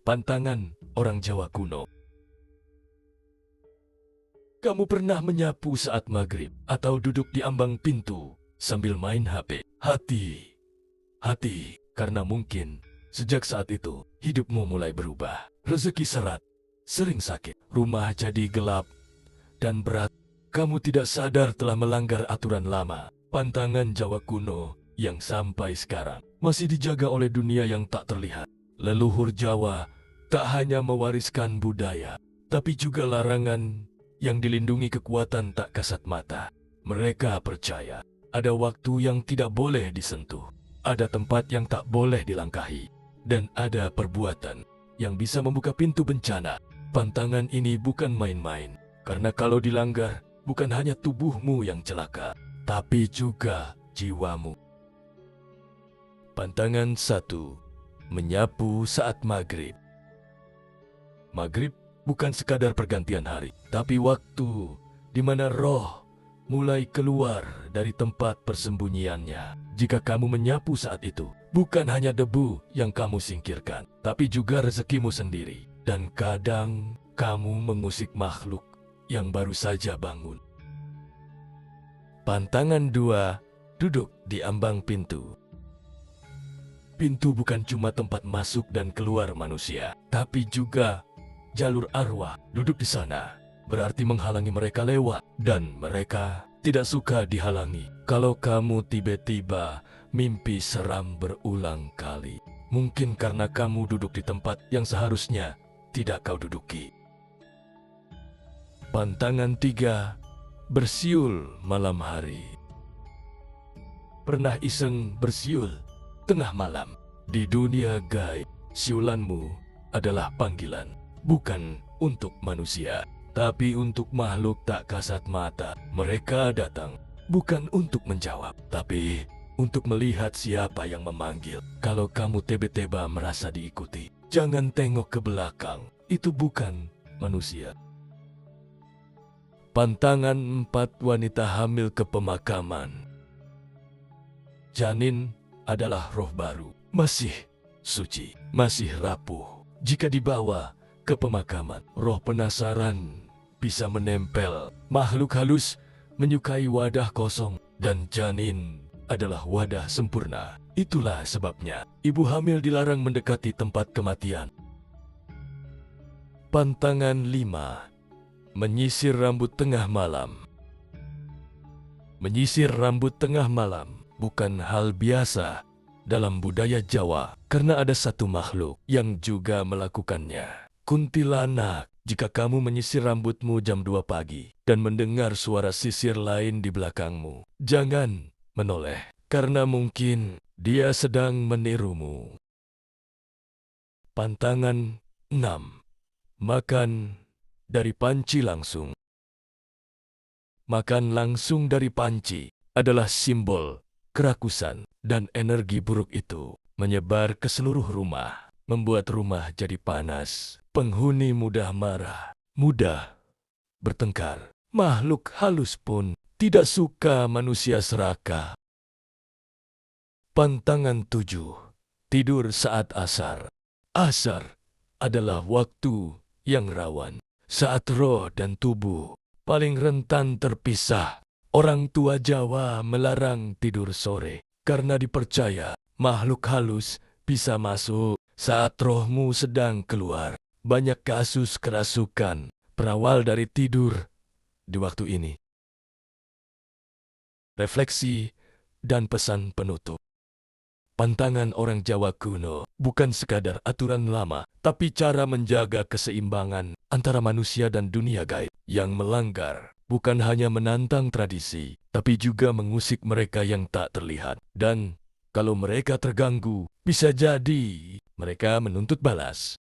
Pantangan orang Jawa kuno. Kamu pernah menyapu saat maghrib atau duduk di ambang pintu sambil main HP? Hati, karena mungkin sejak saat itu hidupmu mulai berubah. Rezeki seret, sering sakit, rumah jadi gelap dan berat. Kamu tidak sadar telah melanggar aturan lama. Pantangan Jawa kuno yang sampai sekarang masih dijaga oleh dunia yang tak terlihat. Leluhur Jawa tak hanya mewariskan budaya, tapi juga larangan yang dilindungi kekuatan tak kasat mata. Mereka percaya ada waktu yang tidak boleh disentuh, ada tempat yang tak boleh dilangkahi, dan ada perbuatan yang bisa membuka pintu bencana. Pantangan ini bukan main-main, karena kalau dilanggar, bukan hanya tubuhmu yang celaka, tapi juga jiwamu. Pantangan 1. Menyapu saat maghrib. Maghrib bukan sekadar pergantian hari, tapi waktu di mana roh mulai keluar dari tempat persembunyiannya. Jika kamu menyapu saat itu, bukan hanya debu yang kamu singkirkan, tapi juga rezekimu sendiri. Dan kadang kamu mengusik makhluk yang baru saja bangun. Pantangan 2. Duduk di ambang pintu. Pintu bukan cuma tempat masuk dan keluar manusia, tapi juga jalur arwah. Duduk di sana berarti menghalangi mereka lewat, dan mereka tidak suka dihalangi. Kalau kamu tiba-tiba mimpi seram berulang kali, mungkin karena kamu duduk di tempat yang seharusnya tidak kau duduki. Pantangan 3. Bersiul malam hari. Pernah iseng bersiul tengah malam? Di dunia gaib, siulanmu adalah panggilan, bukan untuk manusia, tapi untuk makhluk tak kasat mata. Mereka datang bukan untuk menjawab, tapi untuk melihat siapa yang memanggil. Kalau kamu tiba-tiba merasa diikuti, jangan tengok ke belakang, itu bukan manusia. Pantangan 4. Wanita hamil ke pemakaman. Janin adalah roh baru, masih suci, masih rapuh. Jika dibawa ke pemakaman, roh penasaran bisa menempel. Makhluk halus menyukai wadah kosong, dan janin adalah wadah sempurna. Itulah sebabnya ibu hamil dilarang mendekati tempat kematian. Pantangan 5. Menyisir rambut tengah malam. Menyisir rambut tengah malam bukan hal biasa dalam budaya Jawa, karena ada satu makhluk yang juga melakukannya. Kuntilanak. Jika kamu menyisir rambutmu jam 2 pagi dan mendengar suara sisir lain di belakangmu, jangan menoleh, karena mungkin dia sedang menirumu. Pantangan 6. Makan dari panci langsung. Makan langsung dari panci adalah simbol kerakusan, dan energi buruk itu menyebar ke seluruh rumah, membuat rumah jadi panas. Penghuni mudah marah, mudah bertengkar. Makhluk halus pun tidak suka manusia serakah. Pantangan 7. Tidur saat asar. Asar adalah waktu yang rawan, saat roh dan tubuh paling rentan terpisah. Orang tua Jawa melarang tidur sore karena dipercaya makhluk halus bisa masuk saat rohmu sedang keluar. Banyak kasus kerasukan berawal dari tidur di waktu ini. Refleksi dan pesan penutup. Pantangan orang Jawa kuno bukan sekadar aturan lama, tapi cara menjaga keseimbangan antara manusia dan dunia gaib. Yang melanggar bukan hanya menantang tradisi, tapi juga mengusik mereka yang tak terlihat. Dan kalau mereka terganggu, bisa jadi mereka menuntut balas.